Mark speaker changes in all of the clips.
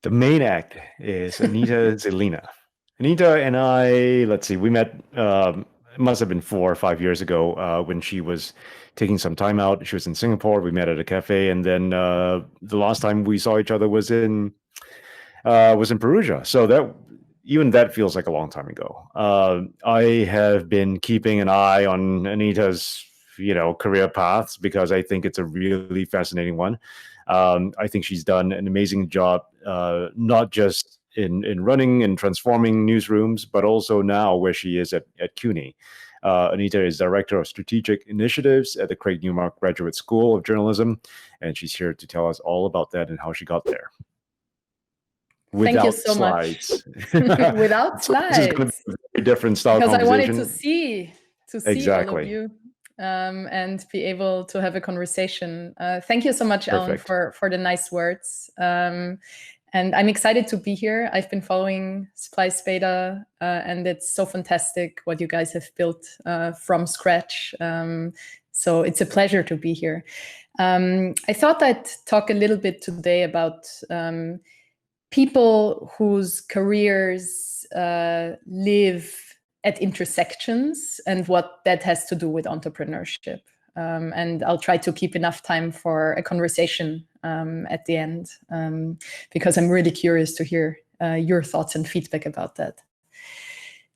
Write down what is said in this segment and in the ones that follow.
Speaker 1: The main act is Anita Zielina. Anita and I, let's see, we met, it must have been 4 or 5 years ago when she was taking some time out. She was in Singapore. We met at a cafe. And then the last time we saw each other was in Perugia. So even that feels like a long time ago. I have been keeping an eye on Anita's, career paths because I think it's a really fascinating one. I think she's done an amazing job, not just in running and transforming newsrooms, but also now where she is at CUNY. Anita is Director of Strategic Initiatives at the Craig Newmark Graduate School of Journalism, and she's here to tell us all about that and how she got there.
Speaker 2: Thank you so
Speaker 1: slides.
Speaker 2: Much. Without slides.
Speaker 1: This is going to be a very different style
Speaker 2: because
Speaker 1: conversation.
Speaker 2: I wanted to see
Speaker 1: exactly.
Speaker 2: all of you and be able to have a conversation. Thank you so much,
Speaker 1: Perfect.
Speaker 2: Alan, for the nice words. And I'm excited to be here. I've been following Splice Beta, and it's so fantastic what you guys have built from scratch. So it's a pleasure to be here. I thought I'd talk a little bit today about people whose careers live at intersections and what that has to do with entrepreneurship. And I'll try to keep enough time for a conversation at the end, because I'm really curious to hear your thoughts and feedback about that.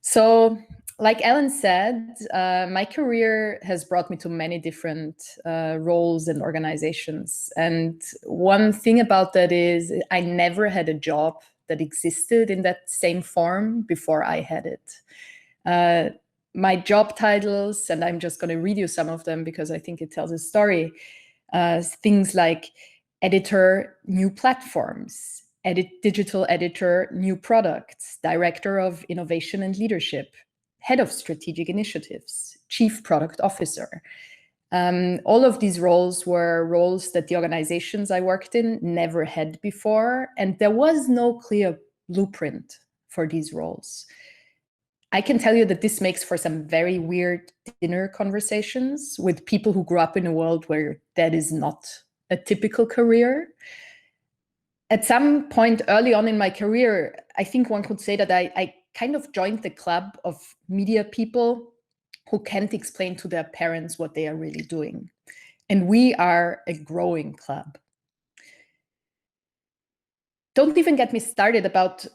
Speaker 2: So, like Alan said, my career has brought me to many different roles and organizations. And one thing about that is I never had a job that existed in that same form before I had it. My job titles, and I'm just going to read you some of them because I think it tells a story. Things like editor, new platforms, digital editor, new products, director of innovation and leadership, head of strategic initiatives, chief product officer. All of these roles were roles that the organizations I worked in never had before, and there was no clear blueprint for these roles. I can tell you that this makes for some very weird dinner conversations with people who grew up in a world where that is not a typical career. At some point early on in my career, I think one could say that I kind of joined the club of media people who can't explain to their parents what they are really doing. And we are a growing club. Don't even get me started about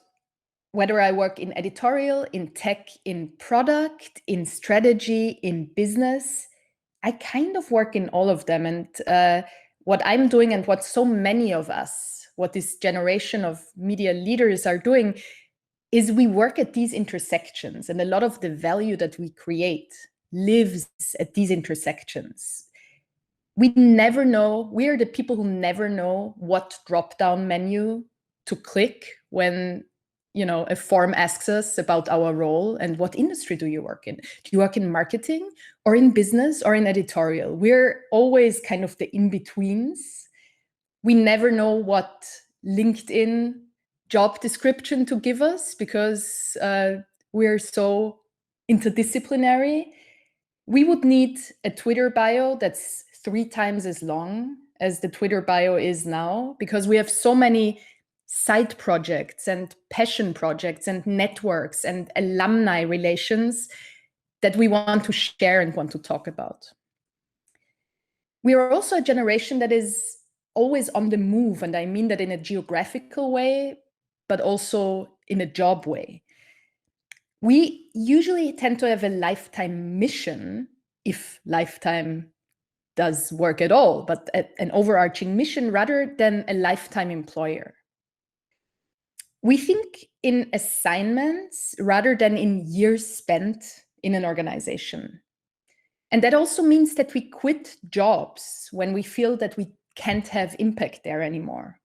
Speaker 2: whether I work in editorial, in tech, in product, in strategy, in business. I kind of work in all of them. And what I'm doing and what so many of us, what this generation of media leaders are doing, is we work at these intersections, and a lot of the value that we create lives at these intersections. We never know, we are the people who never know what drop-down menu to click when a form asks us about our role and what industry do you work in? Do you work in marketing or in business or in editorial? We're always kind of the in-betweens. We never know what LinkedIn job description to give us because we're so interdisciplinary. We would need a Twitter bio that's 3 times as long as the Twitter bio is now because we have so many side projects and passion projects and networks and alumni relations that we want to share and want to talk about. We are also a generation that is always on the move, and I mean that in a geographical way, but also in a job way. We usually tend to have a lifetime mission, if lifetime does work at all, but an overarching mission rather than a lifetime employer. We think in assignments rather than in years spent in an organization. And that also means that we quit jobs when we feel that we can't have impact there anymore.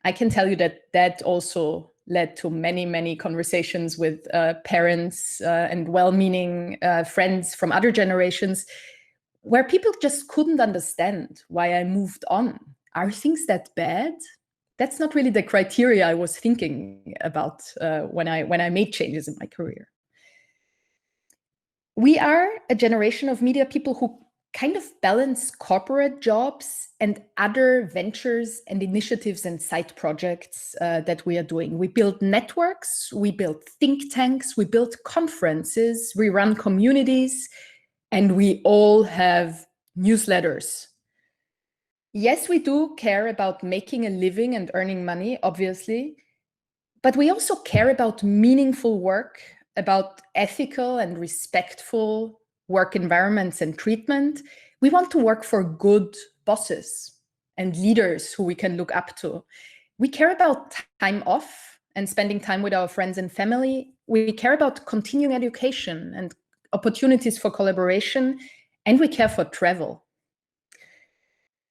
Speaker 2: I can tell you that that also led to many, many conversations with parents and well-meaning friends from other generations where people just couldn't understand why I moved on. Are things that bad? That's not really the criteria I was thinking about when I made changes in my career. We are a generation of media people who kind of balance corporate jobs and other ventures and initiatives and side projects that we are doing. We build networks, we build think tanks, we build conferences, we run communities, and we all have newsletters. Yes, we do care about making a living and earning money, obviously, but we also care about meaningful work, about ethical and respectful work environments and treatment. We want to work for good bosses and leaders who we can look up to. We care about time off and spending time with our friends and family. We care about continuing education and opportunities for collaboration, and we care for travel.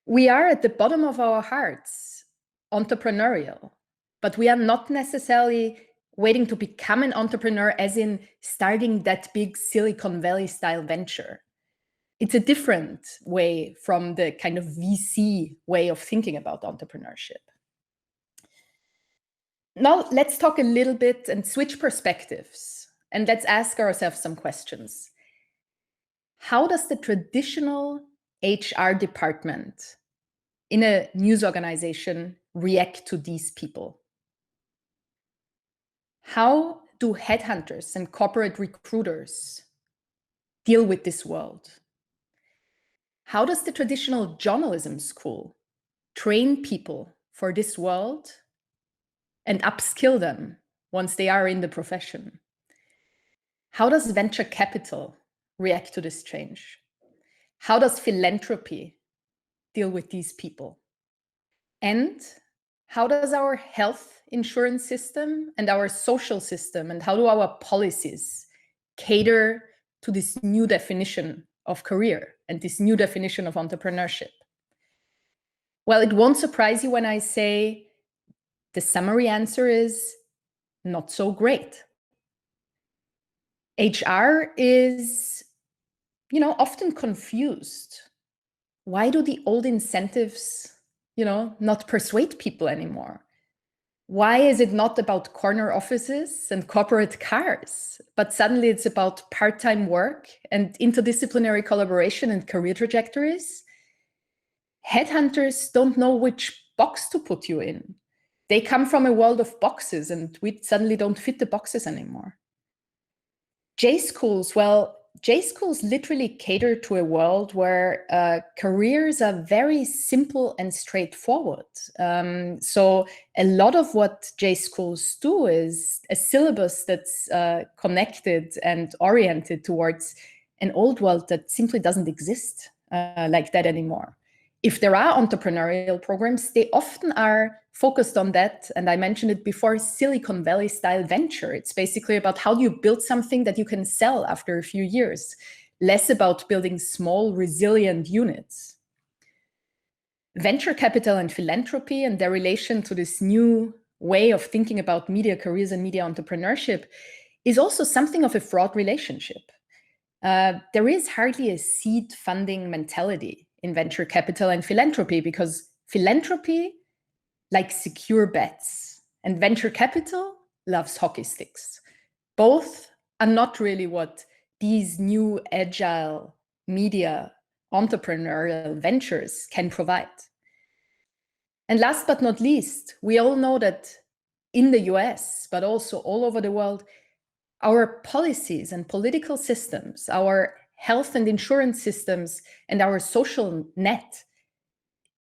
Speaker 2: We are at the bottom of our hearts entrepreneurial, but we are not necessarily waiting to become an entrepreneur as in starting that big Silicon Valley style venture. It's a different way from the kind of VC way of thinking about entrepreneurship. Now let's talk a little bit and switch perspectives, and let's ask ourselves some questions. How does the traditional HR department in a news organization react to these people? How do headhunters and corporate recruiters deal with this world? How does the traditional journalism school train people for this world and upskill them once they are in the profession? How does venture capital react to this change? How does philanthropy deal with these people? And how does our health insurance system and our social system and how do our policies cater to this new definition of career and this new definition of entrepreneurship? Well, it won't surprise you when I say the summary answer is not so great. HR is, often confused. Why do the old incentives, not persuade people anymore? Why is it not about corner offices and corporate cars, but suddenly it's about part-time work and interdisciplinary collaboration and career trajectories? Headhunters don't know which box to put you in. They come from a world of boxes and we suddenly don't fit the boxes anymore. J-schools, J-schools literally cater to a world where careers are very simple and straightforward. So a lot of what J-schools do is a syllabus that's connected and oriented towards an old world that simply doesn't exist like that anymore. If there are entrepreneurial programs, they often are focused on that. And I mentioned it before, Silicon Valley style venture. It's basically about how do you build something that you can sell after a few years, less about building small, resilient units. Venture capital and philanthropy and their relation to this new way of thinking about media careers and media entrepreneurship is also something of a fraught relationship. There is hardly a seed funding mentality in venture capital and philanthropy because philanthropy likes secure bets and venture capital loves hockey sticks. Both are not really what these new agile media entrepreneurial ventures can provide. And last but not least, we all know that in the US, but also all over the world, our policies and political systems, our health and insurance systems, and our social net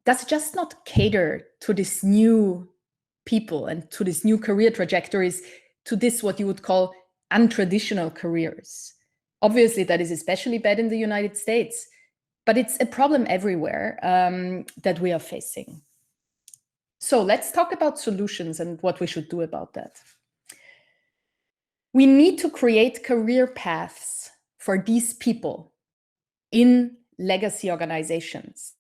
Speaker 2: does just not cater to this new people and to this new career trajectories, to this what you would call untraditional careers. Obviously, that is especially bad in the United States, but it's a problem everywhere that we are facing. So let's talk about solutions and what we should do about that. We need to create career paths for these people in legacy organizations.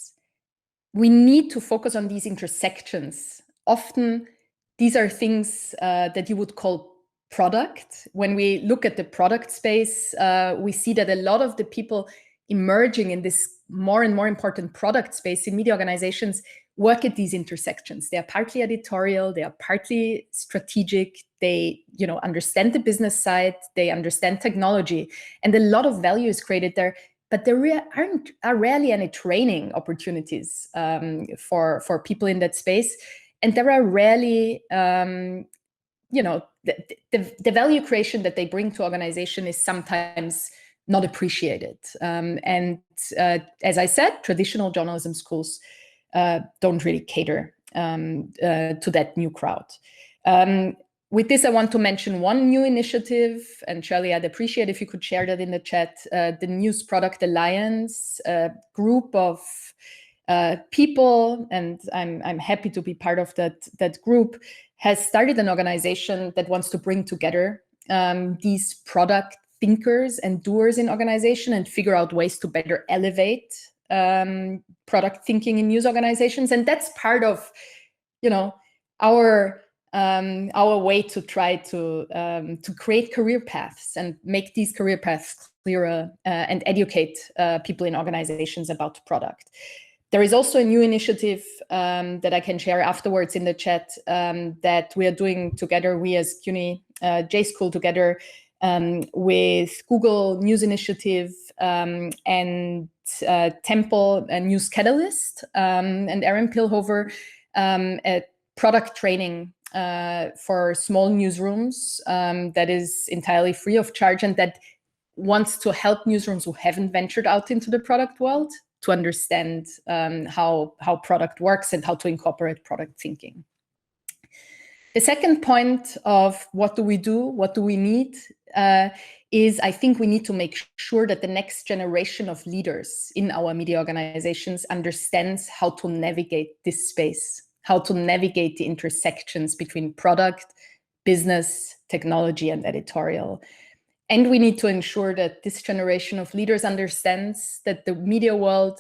Speaker 2: We need to focus on these intersections. Often, these are things that you would call product. When we look at the product space, we see that a lot of the people emerging in this more and more important product space in media organizations work at these intersections. They are partly editorial, they are partly strategic, they understand the business side, they understand technology, and a lot of value is created there but there are rarely any training opportunities for people in that space. And there are rarely, the value creation that they bring to organization is sometimes not appreciated. As I said, traditional journalism schools don't really cater to that new crowd. With this, I want to mention one new initiative, and Shirley, I'd appreciate if you could share that in the chat. The News Product Alliance, a group of people, and I'm happy to be part of that group, has started an organization that wants to bring together these product thinkers and doers in organization and figure out ways to better elevate product thinking in news organizations. And that's part of, our way to try to create career paths and make these career paths clearer and educate people in organizations about product. There is also a new initiative that I can share afterwards in the chat that we are doing together, we as CUNY J School together with Google News Initiative and Temple News Catalyst and Aaron Pilhover, a product training for small newsrooms that is entirely free of charge and that wants to help newsrooms who haven't ventured out into the product world to understand how product works and how to incorporate product thinking. The second point of what do we do, what do we need, is I think we need to make sure that the next generation of leaders in our media organizations understands how to navigate this space, how to navigate the intersections between product, business, technology, and editorial. And we need to ensure that this generation of leaders understands that the media world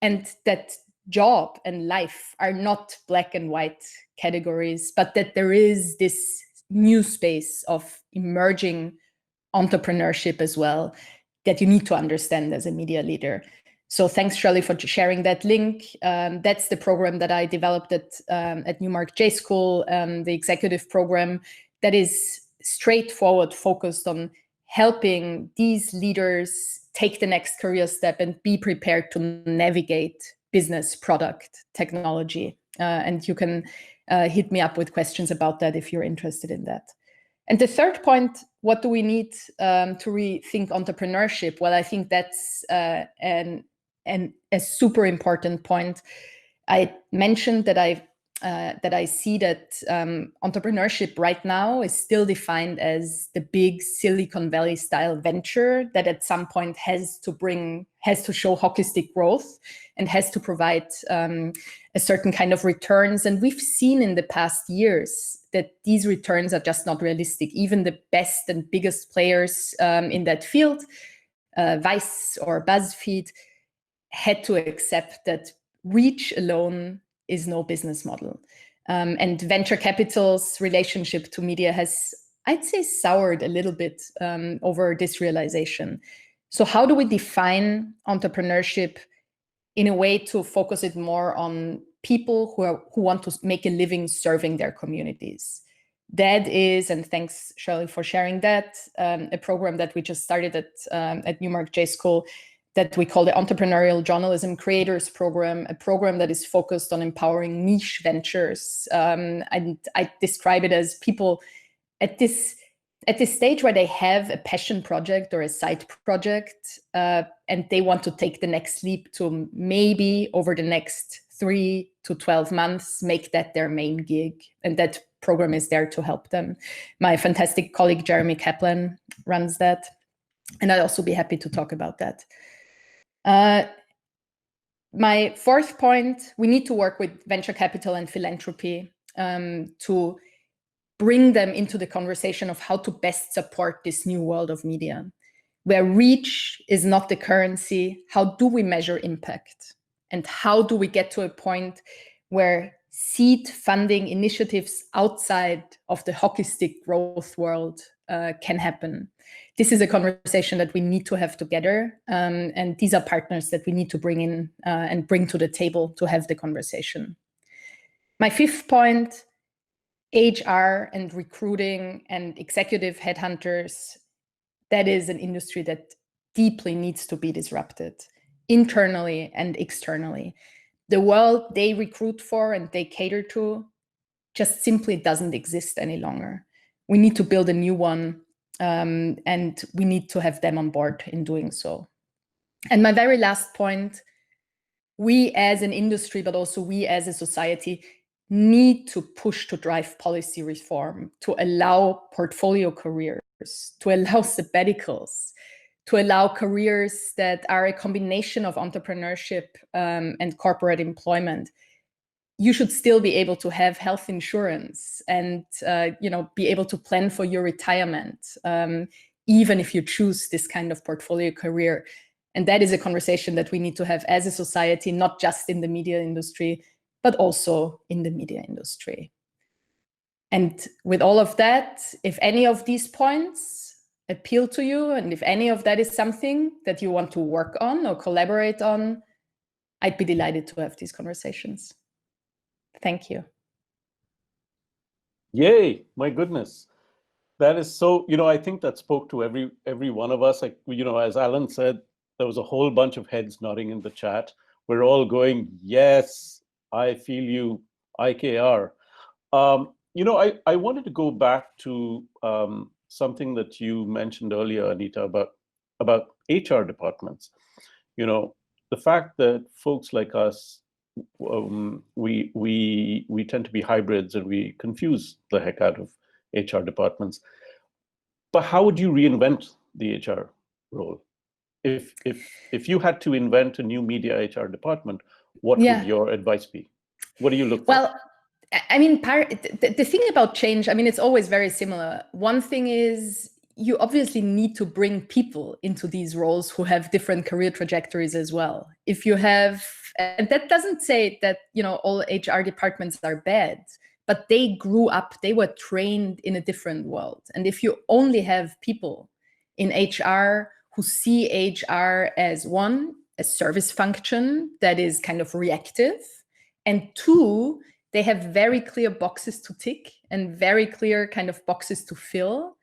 Speaker 2: and that job and life are not black and white categories, but that there is this new space of emerging entrepreneurship as well that you need to understand as a media leader. So thanks, Shirley, for sharing that link. That's the program that I developed at Newmark J School, the executive program that is straightforward, focused on helping these leaders take the next career step and be prepared to navigate business, product, technology. And you can hit me up with questions about that if you're interested in that. And the third point, what do we need to rethink entrepreneurship? Well, I think that's a super important point. I mentioned that I see that entrepreneurship right now is still defined as the big Silicon Valley style venture that at some point has to show hockey stick growth and has to provide a certain kind of returns. And we've seen in the past years that these returns are just not realistic. Even the best and biggest players in that field, Vice or BuzzFeed, had to accept that reach alone is no business model. And venture capital's relationship to media has, I'd say, soured a little bit over this realization. So how do we define entrepreneurship in a way to focus it more on people who want to make a living serving their communities? That is, and thanks, Shirley, for sharing that, a program that we just started at Newmark J School that we call the Entrepreneurial Journalism Creators Program, a program that is focused on empowering niche ventures. And I describe it as people at this stage where they have a passion project or a side project, and they want to take the next leap to maybe over the next 3 to 12 months, make that their main gig. And that program is there to help them. My fantastic colleague, Jeremy Kaplan, runs that. And I'd also be happy to talk about that. My fourth point, we need to work with venture capital and philanthropy to bring them into the conversation of how to best support this new world of media, where reach is not the currency. How do we measure impact? And how do we get to a point where seed funding initiatives outside of the hockey stick growth world can happen? This is a conversation that we need to have together. And these are partners that we need to bring in and bring to the table to have the conversation. My fifth point, HR and recruiting and executive headhunters, that is an industry that deeply needs to be disrupted, internally and externally. The world they recruit for and they cater to just simply doesn't exist any longer. We need to build a new one, and we need to have them on board in doing so. And my very last point, we as an industry, but also we as a society, need to push to drive policy reform, to allow portfolio careers, to allow sabbaticals, to allow careers that are a combination of entrepreneurship and corporate employment. You should still be able to have health insurance and be able to plan for your retirement, even if you choose this kind of portfolio career. And that is a conversation that we need to have as a society, not just in the media industry, but also in the media industry. And with all of that, if any of these points appeal to you, and if any of that is something that you want to work on or collaborate on, I'd be delighted to have these conversations. Thank you.
Speaker 3: Yay, my goodness. That is so, I think that spoke to every one of us. Like, as Alan said, there was a whole bunch of heads nodding in the chat. We're all going, yes, I feel you, IKR. I wanted to go back to something that you mentioned earlier, Anita, about HR departments. The fact that folks like us, we tend to be hybrids and we confuse the heck out of HR departments. But how would you reinvent the HR role? If you had to invent a new media HR department, what would your advice be? What do you look for?
Speaker 2: Well, I mean, the thing about change, I mean, it's always very similar. One thing is you obviously need to bring people into these roles who have different career trajectories as well. If you have, and that doesn't say that, all HR departments are bad, but they grew up, they were trained in a different world. And if you only have people in HR who see HR as one, a service function that is kind of reactive, and two, they have very clear boxes to tick and very clear kind of boxes to fill,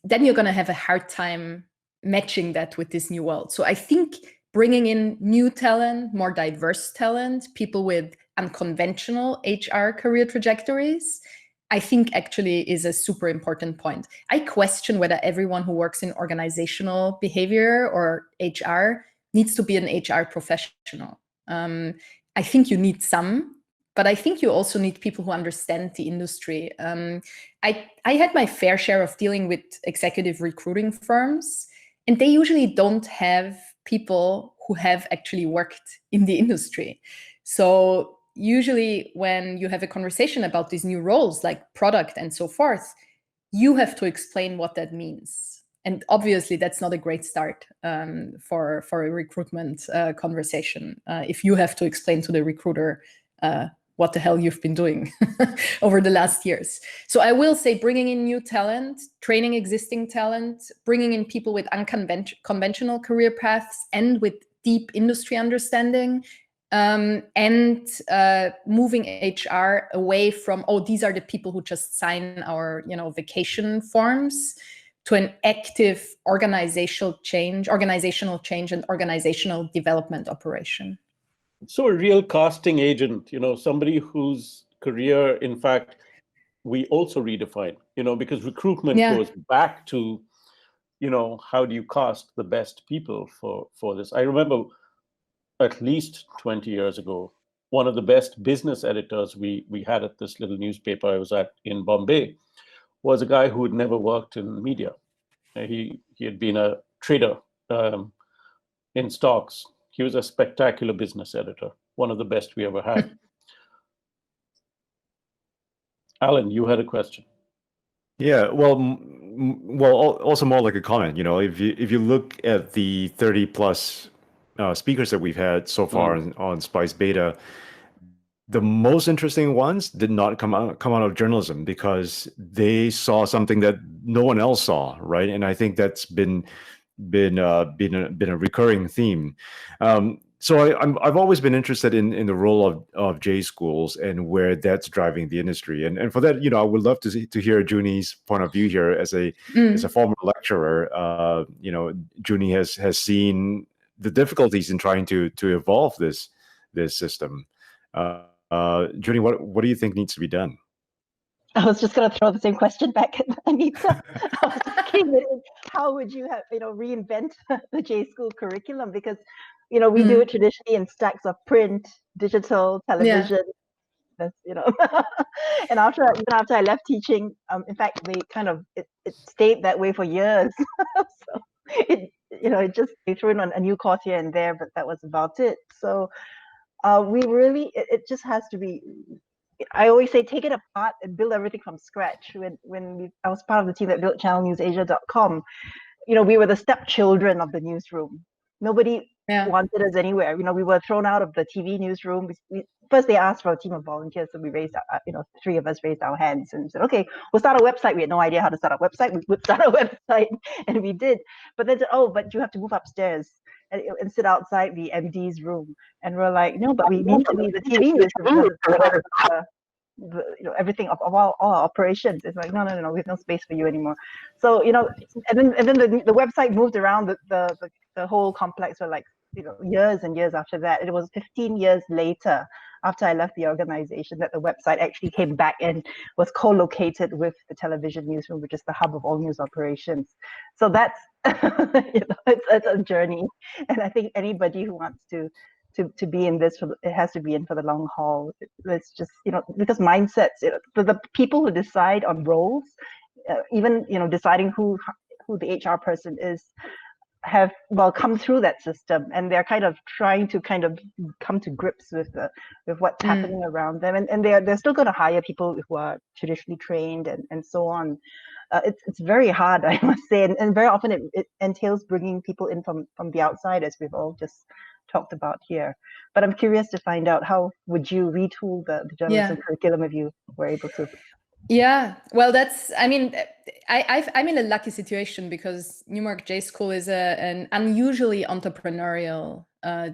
Speaker 2: then you're going to have a hard time matching that with this new world. So I think bringing in new talent, more diverse talent, people with unconventional HR career trajectories, I think actually is a super important point. I question whether everyone who works in organizational behavior or HR needs to be an HR professional. I think you need some, but I think you also need people who understand the industry. I had my fair share of dealing with executive recruiting firms, and they usually don't have people who have actually worked in the industry. So usually when you have a conversation about these new roles like product and so forth, you have to explain what that means. And obviously that's not a great start for a recruitment conversation if you have to explain to the recruiter what the hell you've been doing over the last years. So I will say bringing in new talent, training existing talent, bringing in people with unconventional career paths and with deep industry understanding, and moving HR away from, these are the people who just sign our vacation forms, to an active organizational change and organizational development operation.
Speaker 3: So a real casting agent, somebody whose career, in fact, we also redefine, because recruitment goes back to, how do you cast the best people for this? I remember at least 20 years ago, one of the best business editors we had at this little newspaper I was at in Bombay was a guy who had never worked in media. He had been a trader in stocks. He was a spectacular business editor, one of the best we ever had. Alan, you had a question.
Speaker 1: Yeah, well, also more like a comment. If you look at the 30 plus speakers that we've had so far on Spice Beta, the most interesting ones did not come out of journalism because they saw something that no one else saw, right? And I think that's been a recurring theme. So I've always been interested in the role of J schools and where that's driving the industry. And for that, I would love to hear Juni's point of view here as a former lecturer. Juni has seen the difficulties in trying to evolve this system. Juni, what do you think needs to be done?
Speaker 4: I was just going to throw the same question back at Anita. I was thinking, how would you have, reinvent the J school curriculum? Because, we do it traditionally in stacks of print, digital, television. That's, and after I left teaching, in fact, it stayed that way for years. So they threw in a new course here and there, but that was about it. So it just has to be. I always say, take it apart and build everything from scratch. I was part of the team that built channelnewsasia.com, we were the stepchildren of the newsroom. Nobody wanted us anywhere. We were thrown out of the TV newsroom. First, they asked for a team of volunteers, so we raised, three of us raised our hands and said, "Okay, we'll start a website." We had no idea how to start a website. We would start a website, and we did. But then, but you have to move upstairs and sit outside the MD's room. And we're like, "No, but we need to be the TV newsroom." Everything of all our operations. It's like, no, we have no space for you anymore. So and then the website moved around the whole complex for like years and years after that. It was 15 years later, after I left the organization, that the website actually came back and was co-located with the television newsroom, which is the hub of all news operations. So that's it's a journey, and I think anybody who wants to be in this, it has to be in for the long haul. It's just because mindsets, the people who decide on roles, even deciding who the HR person is, have come through that system, and they're kind of trying to come to grips with what's happening around them, and they're still going to hire people who are traditionally trained and so on. It's very hard, I must say, and very often it entails bringing people in from the outside, as we've all just talked about here. But I'm curious to find out, how would you retool the journalism curriculum if you were able to?
Speaker 2: Yeah, well, I'm in a lucky situation because Newmark J School is an unusually entrepreneurial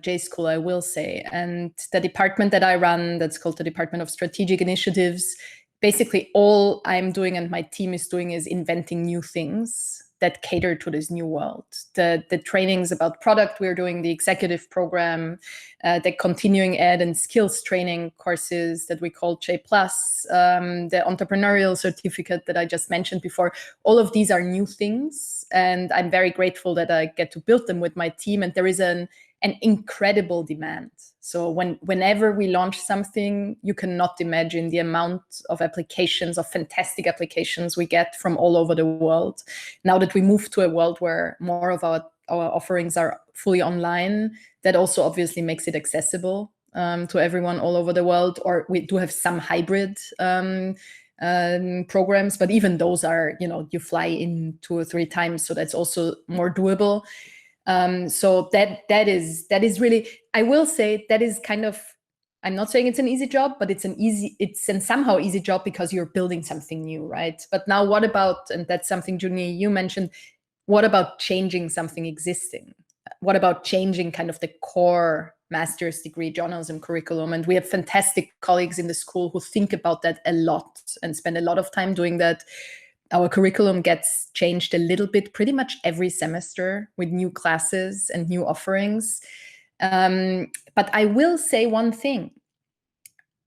Speaker 2: J School, I will say. And the department that I run, that's called the Department of Strategic Initiatives, basically all I'm doing and my team is doing is inventing new things that cater to this new world. The trainings about product, we're doing the executive program, the continuing ed and skills training courses that we call J+, the entrepreneurial certificate that I just mentioned before. All of these are new things, and I'm very grateful that I get to build them with my team. And there is an incredible demand. So whenever we launch something, you cannot imagine the amount of applications, of fantastic applications we get from all over the world. Now that we move to a world where more of our offerings are fully online, that also obviously makes it accessible to everyone all over the world. Or we do have some hybrid programs, but even those are, you fly in 2 or 3 times, so that's also more doable. So that is really, I will say, that is kind of, I'm not saying it's an easy job, but it's an somehow easy job because you're building something new, right? But now what about, and that's something, Juni, you mentioned, what about changing something existing? What about changing kind of the core master's degree journalism curriculum? And we have fantastic colleagues in the school who think about that a lot and spend a lot of time doing that. Our curriculum gets changed a little bit pretty much every semester with new classes and new offerings. But I will say one thing.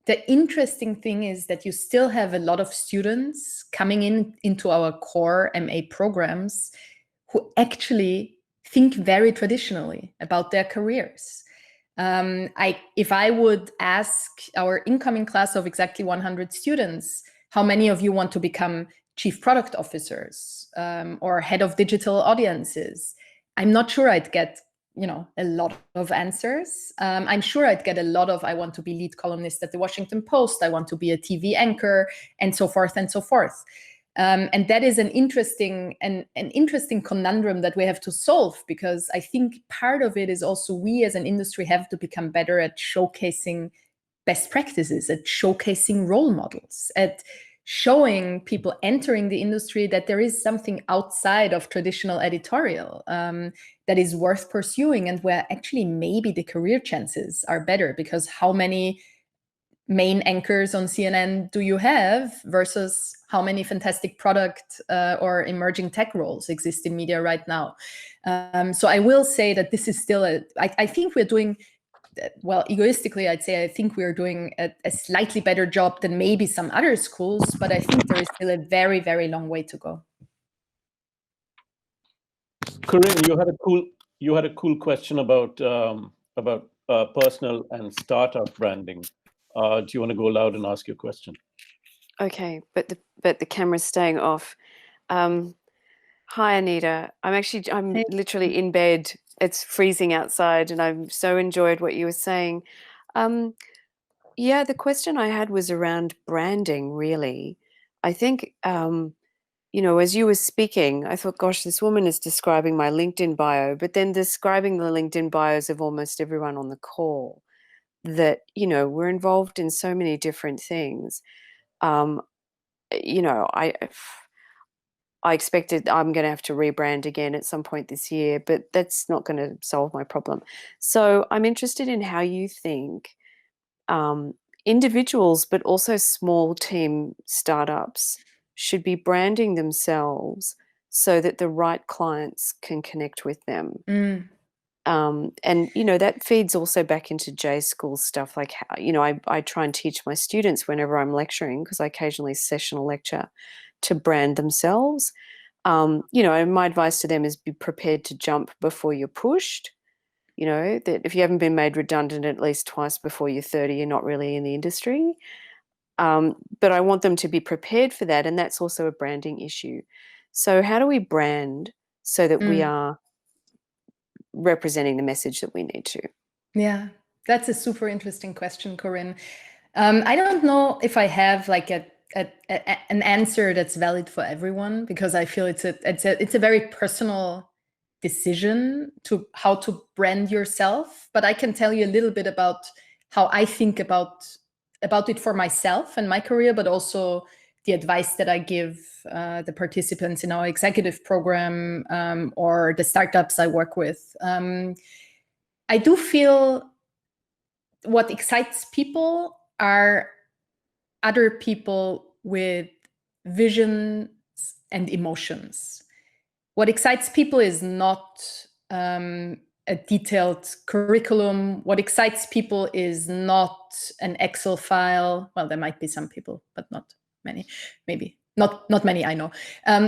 Speaker 2: The interesting thing is that you still have a lot of students coming into our core MA programs who actually think very traditionally about their careers. If I would ask our incoming class of exactly 100 students, how many of you want to become chief product officers or head of digital audiences, I'm not sure I'd get a lot of answers. I'm sure I'd get a lot of, I want to be lead columnist at the Washington Post, I want to be a TV anchor, and so forth and so forth. And that is an interesting conundrum that we have to solve, because I think part of it is also we as an industry have to become better at showcasing best practices, at showcasing role models, at showing people entering the industry that there is something outside of traditional editorial that is worth pursuing, and where actually maybe the career chances are better, because how many main anchors on CNN do you have versus how many fantastic product or emerging tech roles exist in media right now? So I will say that this is still I think we're doing, well, egoistically, I'd say I think we're doing a slightly better job than maybe some other schools, but I think there is still a very, very long way to go.
Speaker 3: Corinne, you had a cool question about personal and startup branding. Do you want to go loud and ask your question?
Speaker 5: Okay, but the camera's staying off. Hi, Anita. I'm literally in bed. It's freezing outside, and I've so enjoyed what you were saying. Yeah, the question I had was around branding, really. I think, you know, as you were speaking, I thought, gosh, this woman is describing my LinkedIn bio, but then describing the LinkedIn bios of almost everyone on the call, that, you know, we're involved in so many different things. You know, I expected I'm going to have to rebrand again at some point this year, but that's not going to solve my problem. So I'm interested in how you think individuals, but also small team startups, should be branding themselves so that the right clients can connect with them. And, you know, that feeds also back into J school stuff. Like, how, you know, I try and teach my students whenever I'm lecturing, because I occasionally sessional lecture, to brand themselves. You know, and my advice to them is be prepared to jump before you're pushed. You know, that if you haven't been made redundant at least twice before you're 30, you're not really in the industry. But I want them to be prepared for that. And that's also a branding issue. So how do we brand so that we are representing the message that we need to?
Speaker 2: Yeah, that's a super interesting question, Corinne. I don't know if I have like an answer that's valid for everyone, because I feel it's a very personal decision to how to brand yourself. But I can tell you a little bit about how I think about it for myself and my career, but also the advice that I give the participants in our executive program or the startups I work with. I do feel what excites people are other people with visions and emotions. What excites people is not a detailed curriculum. What excites people is not an Excel file. Well, there might be some people, but not many, maybe. Not many, I know.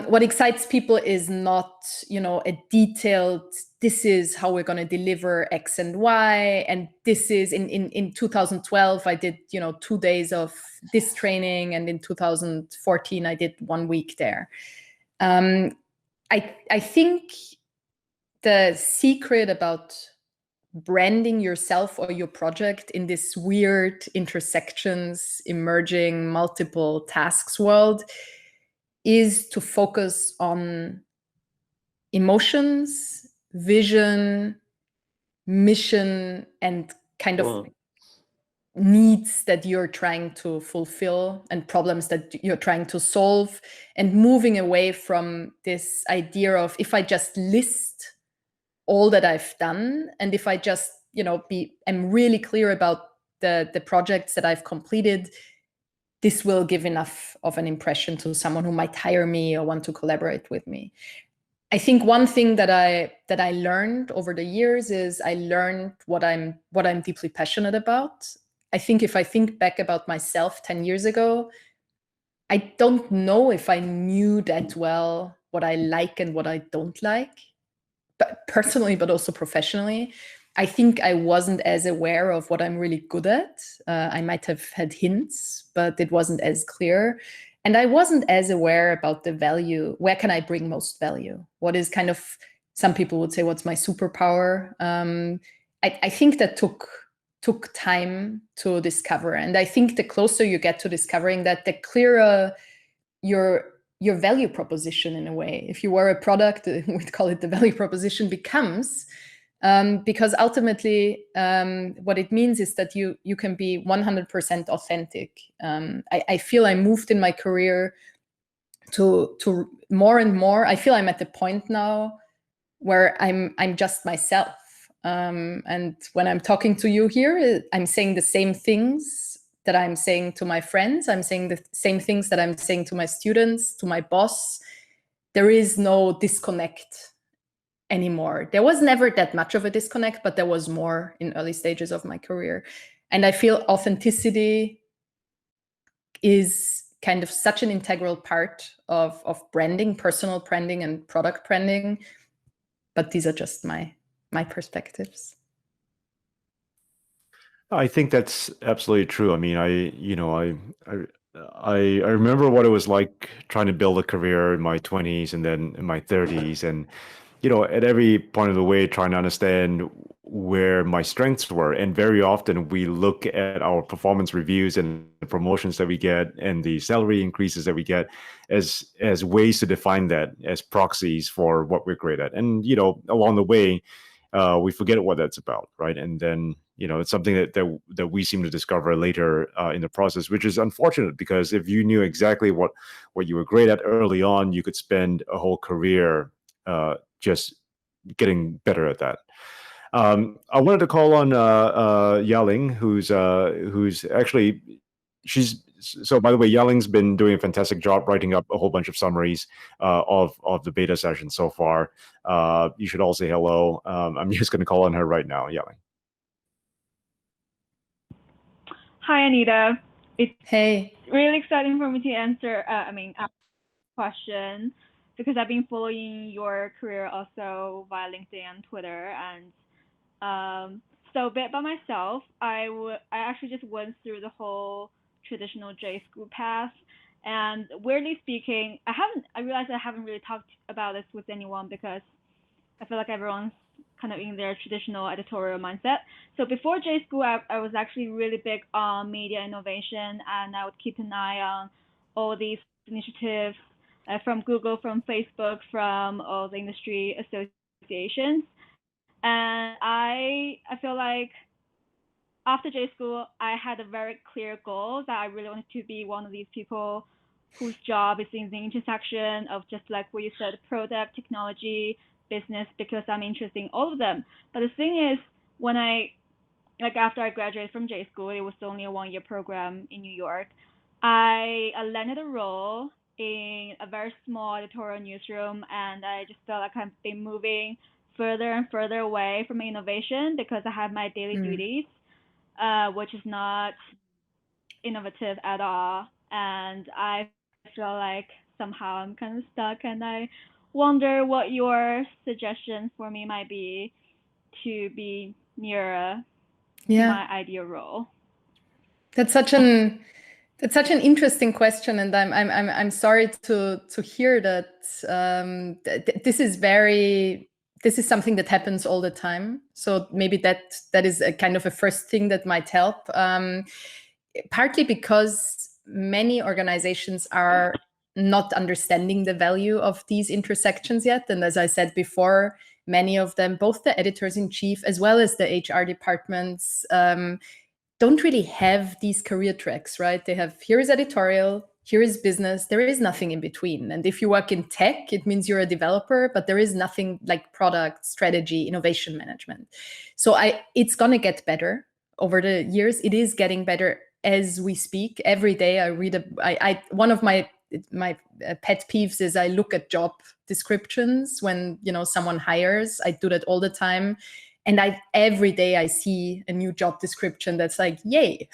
Speaker 2: What excites people is not, you know, a detailed, this is how we're going to deliver X and Y. And this is, in 2012, I did, you know, 2 days of this training. And in 2014, I did 1 week there. I think the secret about branding yourself or your project in this weird intersections, emerging multiple tasks world is to focus on emotions, vision, mission, and kind of needs that you're trying to fulfill and problems that you're trying to solve, and moving away from this idea of, if I just list all that I've done, and if I just, you know, am really clear about the projects that I've completed, this will give enough of an impression to someone who might hire me or want to collaborate with me. I think one thing that I learned over the years is I learned what I'm deeply passionate about. I think if I think back about myself 10 years ago, I don't know if I knew that well what I like and what I don't like, but personally, but also professionally. I think I wasn't as aware of what I'm really good at. I might have had hints, but it wasn't as clear. And I wasn't as aware about the value. Where can I bring most value? What is kind of, some people would say, what's my superpower? I think that took time to discover. And I think the closer you get to discovering that, the clearer your value proposition, in a way. If you were a product, we'd call it the value proposition, becomes. Because ultimately, what it means is that you can be 100% authentic. I feel I moved in my career to more and more. I feel I'm at the point now where I'm just myself. And when I'm talking to you here, I'm saying the same things that I'm saying to my friends. I'm saying the same things that I'm saying to my students, to my boss. There is no disconnect anymore. There was never that much of a disconnect, but there was more in early stages of my career. And I feel authenticity is kind of such an integral part of branding, personal branding and product branding. But these are just my perspectives.
Speaker 1: I think that's absolutely true. I mean, I remember what it was like trying to build a career in my 20s and then in my 30s, and at every point of the way, trying to understand where my strengths were. And very often we look at our performance reviews and the promotions that we get and the salary increases that we get as ways to define that, as proxies for what we're great at. And, along the way, we forget what that's about, right? And then, it's something that we seem to discover later in the process, which is unfortunate, because if you knew exactly what you were great at early on, you could spend a whole career just getting better at that. I wanted to call on Yaling, who's actually, so by the way, Yaling's been doing a fantastic job writing up a whole bunch of summaries of the beta session so far. You should all say hello. I'm just going to call on her right now, Yaling.
Speaker 6: Hi, Anita. It's
Speaker 2: Hey.
Speaker 6: really exciting for me to answer, ask question, because I've been following your career also via LinkedIn and Twitter. And so a bit by myself, I actually just went through the whole traditional J school path. And weirdly speaking, I realized I haven't really talked about this with anyone, because I feel like everyone's kind of in their traditional editorial mindset. So before J school, I was actually really big on media innovation, and I would keep an eye on all these initiatives from Google, from Facebook, from all the industry associations. And I feel like after J school, I had a very clear goal that I really wanted to be one of these people whose job is in the intersection of, just like what you said, product, technology, business, because I'm interested in all of them. But the thing is, when after I graduated from J school, it was only a 1-year program in New York, I landed a role in a very small editorial newsroom, and I just felt like I've been moving further and further away from innovation, because I have my daily duties, which is not innovative at all. And I feel like somehow I'm kind of stuck, and I wonder what your suggestion for me might be to be nearer my ideal role.
Speaker 2: That's such an interesting question, and I'm sorry to hear that. This is something that happens all the time. So maybe that is a kind of a first thing that might help. Partly because many organizations are not understanding the value of these intersections yet. And as I said before, many of them, both the editors-in-chief as well as the HR departments, don't really have these career tracks, right? They have, here is editorial, here is business, there is nothing in between. And if you work in tech, it means you're a developer, but there is nothing like product, strategy, innovation management. So it's going to get better over the years. It is getting better as we speak. Every day I read one of my pet peeves is I look at job descriptions when someone hires. I do that all the time, and every day I see a new job description that's like, yay,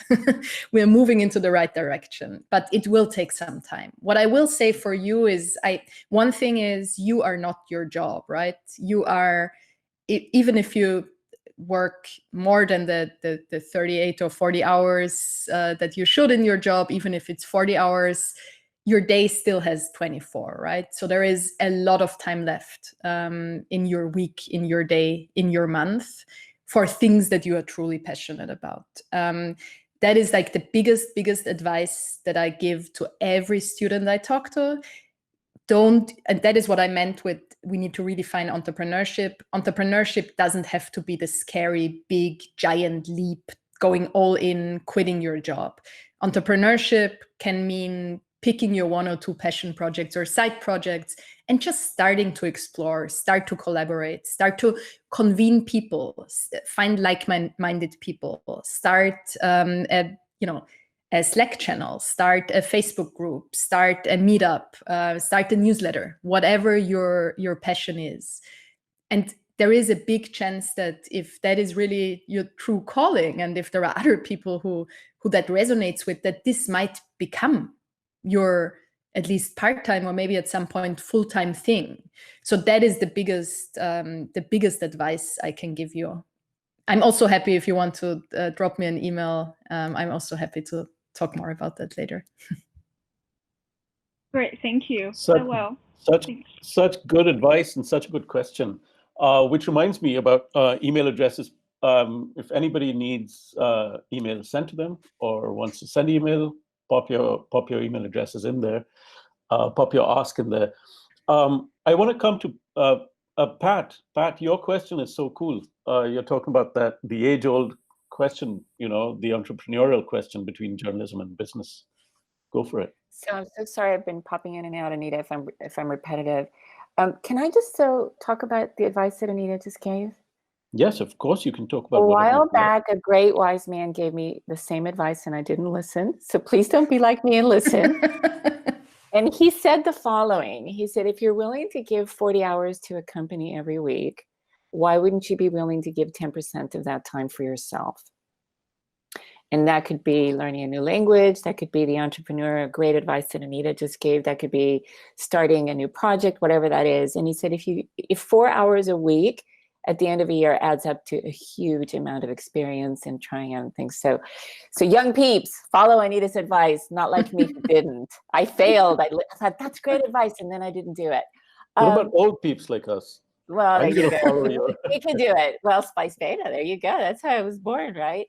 Speaker 2: we're moving into the right direction. But it will take some time. What I will say for you is, one thing is, you are not your job, right? You are, even if you work more than the 38 or 40 hours that you should in your job, even if it's 40 hours, your day still has 24, right? So there is a lot of time left in your week, in your day, in your month for things that you are truly passionate about. That is like the biggest advice that I give to every student I talk to. and that is what I meant with, we need to redefine entrepreneurship. Entrepreneurship doesn't have to be the scary, big, giant leap, going all in, quitting your job. Entrepreneurship can mean picking your 1 or 2 passion projects or side projects and just starting to explore, start to collaborate, start to convene people, find like-minded people, start a Slack channel, start a Facebook group, start a meetup, start a newsletter, whatever your passion is. And there is a big chance that if that is really your true calling, and if there are other people who that resonates with, that this might become your at least part-time or maybe at some point full-time thing. So that is the biggest advice I can give you. I'm also happy if you want to drop me an email. I'm also happy to talk more about that later.
Speaker 6: Great, thank you.
Speaker 3: Such good advice and such a good question, which reminds me about email addresses. If anybody needs email sent to them or wants to send email, pop your email addresses in there, pop your ask in there. I want to come to Pat. Pat, your question is so cool. You're talking about the age-old question, the entrepreneurial question between journalism and business. Go for it.
Speaker 7: So I'm so sorry I've been popping in and out, Anita, if I'm repetitive. Can I just talk about the advice that Anita just gave?
Speaker 3: Yes, of course you can talk about.
Speaker 7: A while back, a great wise man gave me the same advice and I didn't listen. So please don't be like me and listen. And he said the following. He said, if you're willing to give 40 hours to a company every week, why wouldn't you be willing to give 10% of that time for yourself? And that could be learning a new language. That could be the entrepreneur, great advice that Anita just gave. That could be starting a new project, whatever that is. And he said, if 4 hours a week at the end of a year adds up to a huge amount of experience and trying out things. So young peeps, follow Anita's advice, not like me who didn't. I failed. I thought, that's great advice, and then I didn't do it.
Speaker 3: What about old peeps like us?
Speaker 7: Well,
Speaker 3: I'm going to follow you.
Speaker 7: We can do it. Well, Spice Beta, there you go. That's how I was born, right?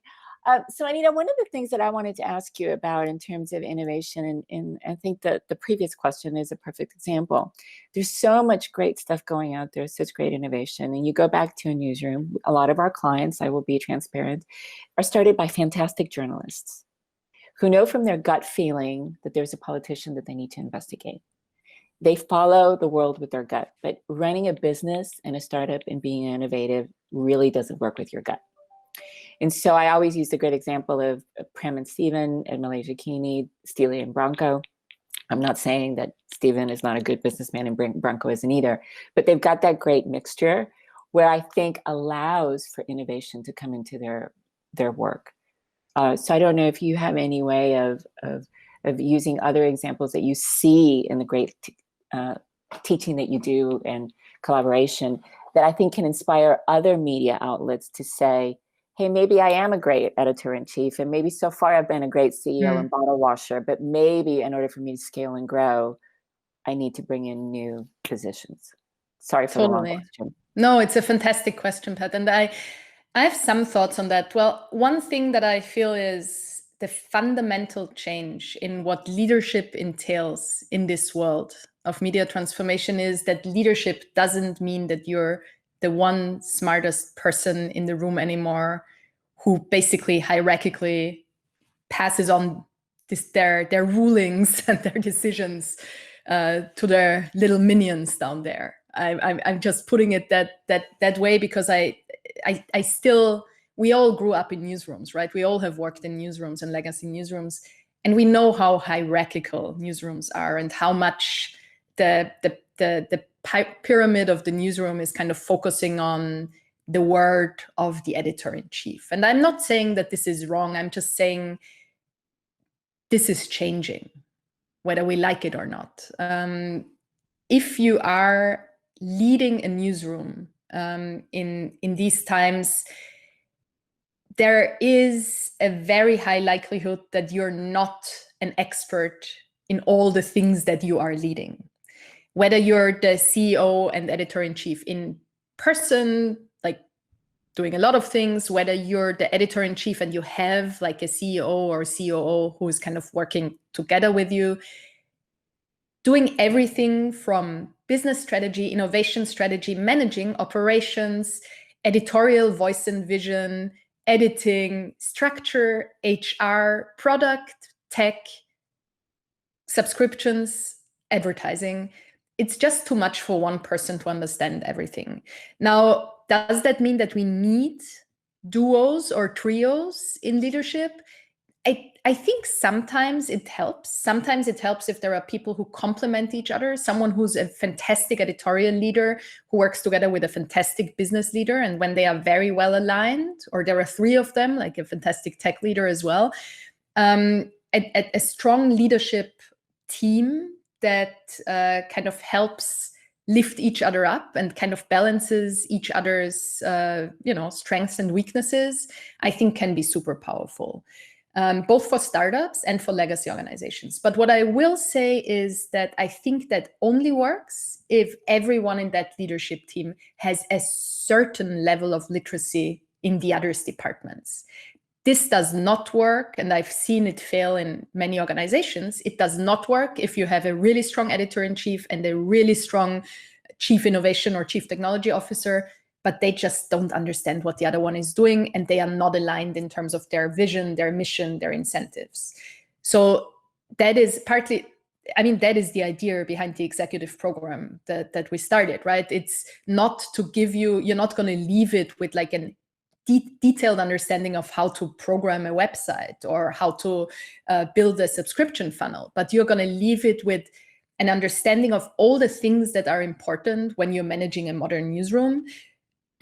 Speaker 7: So Anita, one of the things that I wanted to ask you about in terms of innovation, and I think that the previous question is a perfect example. There's so much great stuff going out there, such great innovation. And you go back to a newsroom, a lot of our clients, I will be transparent, are started by fantastic journalists who know from their gut feeling that there's a politician that they need to investigate. They follow the world with their gut, but running a business and a startup and being innovative really doesn't work with your gut. And so I always use the great example of Prem and Stephen at Malaysia CUNY, Steely and Branko. I'm not saying that Stephen is not a good businessman and Branko isn't either, but they've got that great mixture where I think allows for innovation to come into their work. So I don't know if you have any way of using other examples that you see in the great teaching that you do and collaboration that I think can inspire other media outlets to say, hey, maybe I am a great editor-in-chief, and maybe so far I've been a great CEO and bottle washer, but maybe in order for me to scale and grow, I need to bring in new positions. Sorry for the long question.
Speaker 2: No, it's a fantastic question, Pat. And I have some thoughts on that. Well, one thing that I feel is the fundamental change in what leadership entails in this world of media transformation is that leadership doesn't mean that you're the one smartest person in the room anymore, who basically hierarchically passes on their rulings and their decisions to their little minions down there. I'm just putting it that way because we all grew up in newsrooms, right? We all have worked in newsrooms and legacy newsrooms, and we know how hierarchical newsrooms are and how much the pyramid of the newsroom is kind of focusing on the word of the editor-in-chief. And I'm not saying that this is wrong. I'm just saying this is changing, whether we like it or not. If you are leading a newsroom in these times, there is a very high likelihood that you're not an expert in all the things that you are leading. Whether you're the CEO and editor-in-chief in person, like doing a lot of things, whether you're the editor-in-chief and you have like a CEO or COO who is kind of working together with you, doing everything from business strategy, innovation strategy, managing operations, editorial voice and vision, editing, structure, HR, product, tech, subscriptions, advertising. It's just too much for one person to understand everything. Now, does that mean that we need duos or trios in leadership? I think sometimes it helps. Sometimes it helps if there are people who complement each other, someone who's a fantastic editorial leader who works together with a fantastic business leader. And when they are very well aligned, or there are three of them, like a fantastic tech leader as well, a strong leadership team that kind of helps lift each other up and kind of balances each other's strengths and weaknesses, I think can be super powerful. Both for startups and for legacy organizations. But what I will say is that I think that only works if everyone in that leadership team has a certain level of literacy in the others' departments. This does not work, and I've seen it fail in many organizations. It does not work if you have a really strong editor-in-chief and a really strong chief innovation or chief technology officer, but they just don't understand what the other one is doing, and they are not aligned in terms of their vision, their mission, their incentives. So that is partly, that is the idea behind the executive program that we started, right? It's not to give you, you're not going to leave it with like a detailed understanding of how to program a website or how to build a subscription funnel, but you're going to leave it with an understanding of all the things that are important when you're managing a modern newsroom,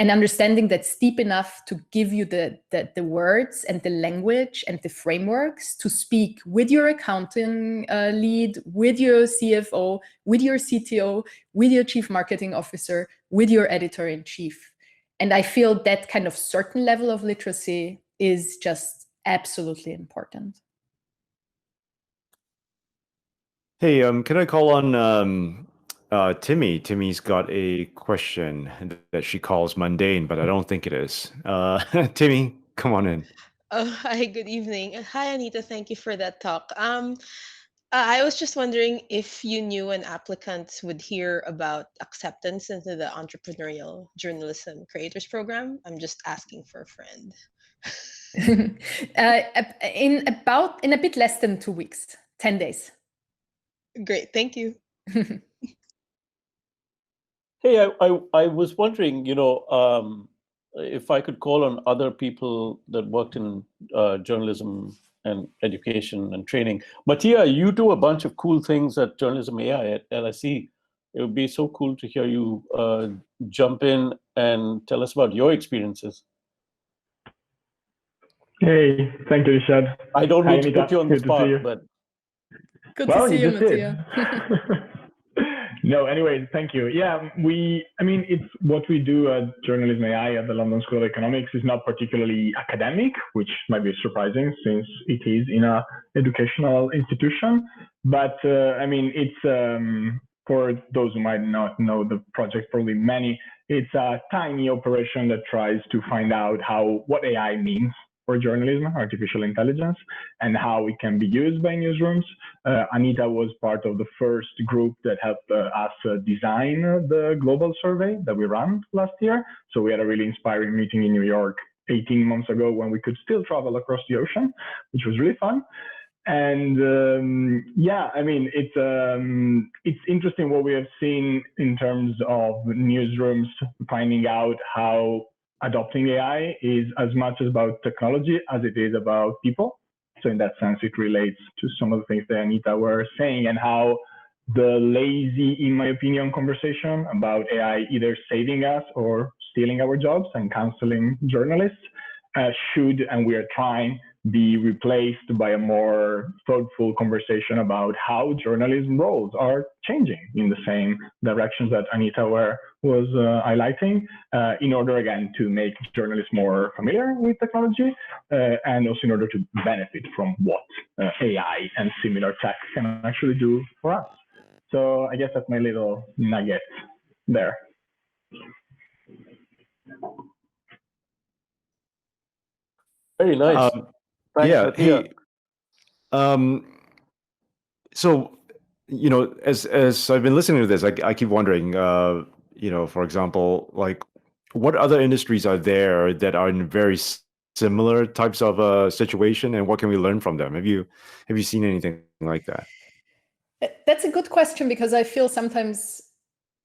Speaker 2: an understanding that's deep enough to give you the words and the language and the frameworks to speak with your accounting lead, with your CFO, with your CTO, with your chief marketing officer, with your editor-in-chief. And I feel that kind of certain level of literacy is just absolutely important.
Speaker 1: Hey, can I call on Timmy? Timmy's got a question that she calls mundane, but I don't think it is. Timmy, come on in.
Speaker 8: Oh, hi, good evening. Hi, Anita. Thank you for that talk. I was just wondering if you knew an applicant would hear about acceptance into the entrepreneurial journalism creators program. I'm just asking for a friend.
Speaker 2: In a bit less than 2 weeks, 10 days.
Speaker 8: Great, thank you.
Speaker 3: Hey, I was wondering, if I could call on other people that worked in journalism and education and training. Mattia, you do a bunch of cool things at Journalism AI at LSE. It would be so cool to hear you jump in and tell us about your experiences.
Speaker 9: Hey, thank you, Richard.
Speaker 3: I don't mean to put you on the spot, but...
Speaker 2: Good to see you,
Speaker 9: Mattia. No, anyway, thank you. Yeah, it's what we do at Journalism AI at the London School of Economics is not particularly academic, which might be surprising since it is in an educational institution. But it's for those who might not know the project, probably many, it's a tiny operation that tries to find out what AI means for journalism, artificial intelligence, and how it can be used by newsrooms. Anita was part of the first group that helped us design the global survey that we ran last year. So we had a really inspiring meeting in New York 18 months ago when we could still travel across the ocean, which was really fun. And it's interesting what we have seen in terms of newsrooms finding out how adopting AI is as much about technology as it is about people. So in that sense, it relates to some of the things that Anita were saying, and how the lazy, in my opinion, conversation about AI either saving us or stealing our jobs and canceling journalists should, and we are trying, be replaced by a more thoughtful conversation about how journalism roles are changing in the same directions that Anita was highlighting, in order, again, to make journalists more familiar with technology, and also in order to benefit from what AI and similar tech can actually do for us. So I guess that's my little nugget there.
Speaker 3: Very nice.
Speaker 1: Yeah. Hey, so as I've been listening to this, I keep wondering, for example, like what other industries are there that are in very similar types of situation, and what can we learn from them? Have you seen anything like that?
Speaker 2: That's a good question, because I feel sometimes,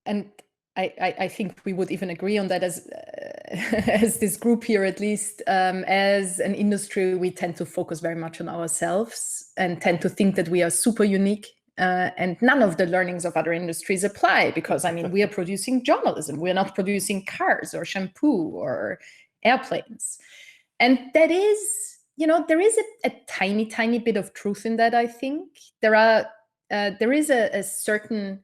Speaker 2: and I think we would even agree on that as this group here, at least, as an industry, we tend to focus very much on ourselves and tend to think that we are super unique. And none of the learnings of other industries apply, because we are producing journalism. We're not producing cars or shampoo or airplanes. And that is, there is a tiny, tiny bit of truth in that, I think. There is a certain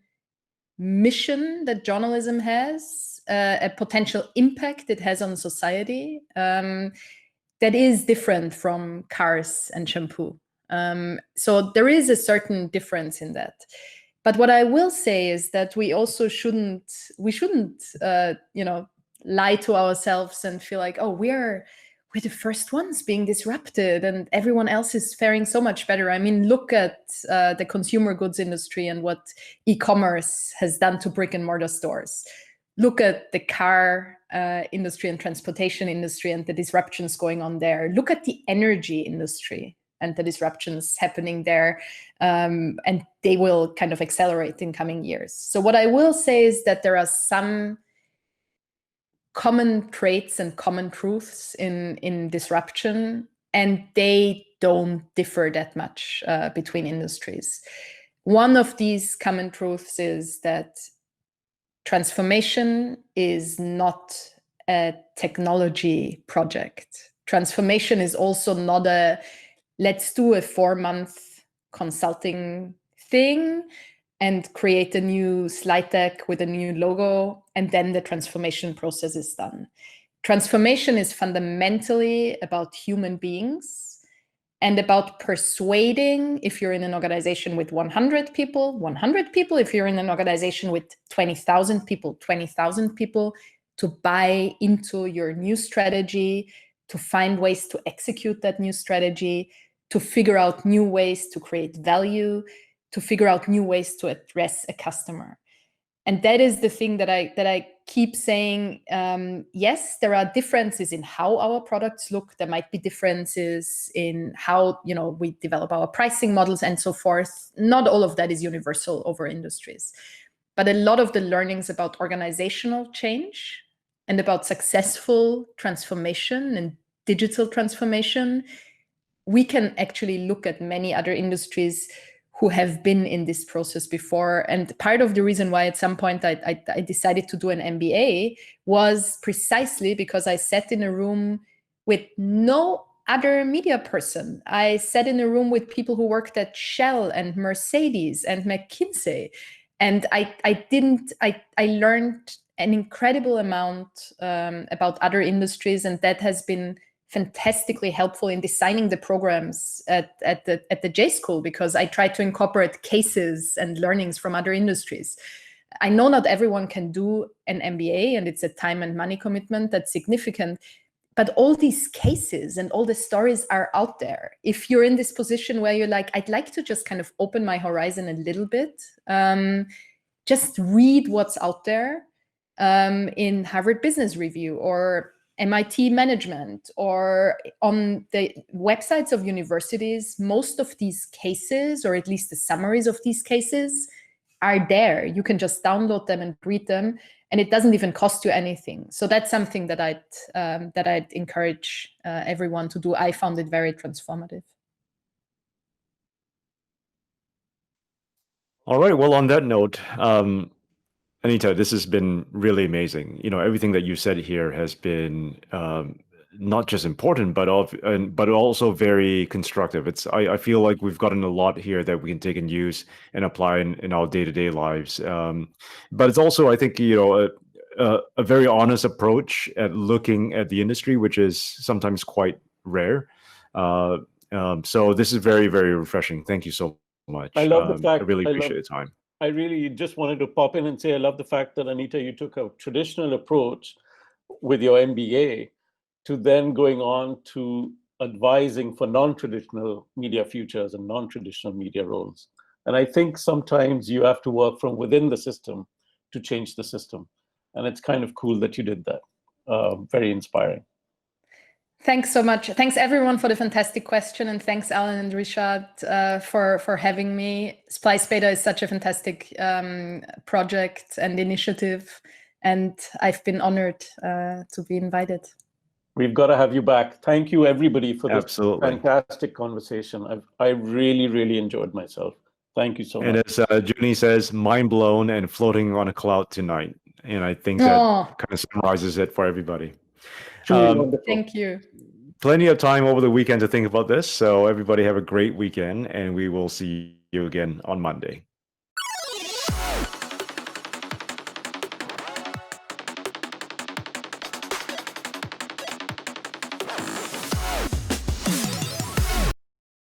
Speaker 2: mission that journalism has, a potential impact it has on society, that is different from cars and shampoo. So there is a certain difference in that. But what I will say is that we also shouldn't lie to ourselves and feel like, oh, we're the first ones being disrupted and everyone else is faring so much better. Look at the consumer goods industry and what e-commerce has done to brick and mortar stores. Look at the car industry and transportation industry and the disruptions going on there. Look at the energy industry and the disruptions happening there. And they will kind of accelerate in coming years. So what I will say is that there are some common traits and common truths in disruption, and they don't differ that much between industries. One of these common truths is that transformation is not a technology project. Transformation is also not let's do a 4-month consulting thing and create a new slide deck with a new logo, and then the transformation process is done. Transformation is fundamentally about human beings and about persuading, if you're in an organization with 100 people, 100 people, if you're in an organization with 20,000 people, 20,000 people, to buy into your new strategy, to find ways to execute that new strategy, to figure out new ways to create value, to figure out new ways to address a customer. And that is the thing that I keep saying. Yes, there are differences in how our products look. There might be differences in how we develop our pricing models and so forth. Not all of that is universal over industries. But a lot of the learnings about organizational change and about successful transformation and digital transformation, we can actually look at many other industries who have been in this process before. And part of the reason why at some point I decided to do an MBA was precisely because I sat in a room with no other media person. I sat in a room with people who worked at Shell and Mercedes and McKinsey. And I learned an incredible amount about other industries, and that has been fantastically helpful in designing the programs at the J School, because I try to incorporate cases and learnings from other industries. I know not everyone can do an MBA, and it's a time and money commitment that's significant, but all these cases and all the stories are out there. If you're in this position where you're like, I'd like to just kind of open my horizon a little bit, just read what's out there in Harvard Business Review or MIT Management or on the websites of universities. Most of these cases, or at least the summaries of these cases, are there. You can just download them and read them, and it doesn't even cost you anything. So that's something that I'd encourage everyone to do. I found it very transformative.
Speaker 1: All right. Well, on that note, Anita, this has been really amazing. Everything that you said here has been not just important, but also very constructive. I feel like we've gotten a lot here that we can take and use and apply in our day-to-day lives. But it's also, I think, a very honest approach at looking at the industry, which is sometimes quite rare. So this is very, very refreshing. Thank you so much.
Speaker 3: I love the fact.
Speaker 1: I really appreciate the time.
Speaker 3: I really just wanted to pop in and say I love the fact that, Anita, you took a traditional approach with your MBA to then going on to advising for non-traditional media futures and non-traditional media roles. And I think sometimes you have to work from within the system to change the system. And it's kind of cool that you did that. Very inspiring.
Speaker 2: Thanks so much. Thanks everyone for the fantastic question, and thanks Alan and Richard for having me. Splice Beta is such a fantastic project and initiative, and I've been honored to be invited.
Speaker 3: We've got to have you back. Thank you everybody for this
Speaker 1: Absolutely
Speaker 3: fantastic conversation. I really, really enjoyed myself. Thank you so much.
Speaker 1: And as Junie says, mind blown and floating on a cloud tonight. And I think that kind of summarizes it for everybody.
Speaker 2: Thank you.
Speaker 1: Plenty of time over the weekend to think about this. So everybody have a great weekend, and we will see you again on Monday.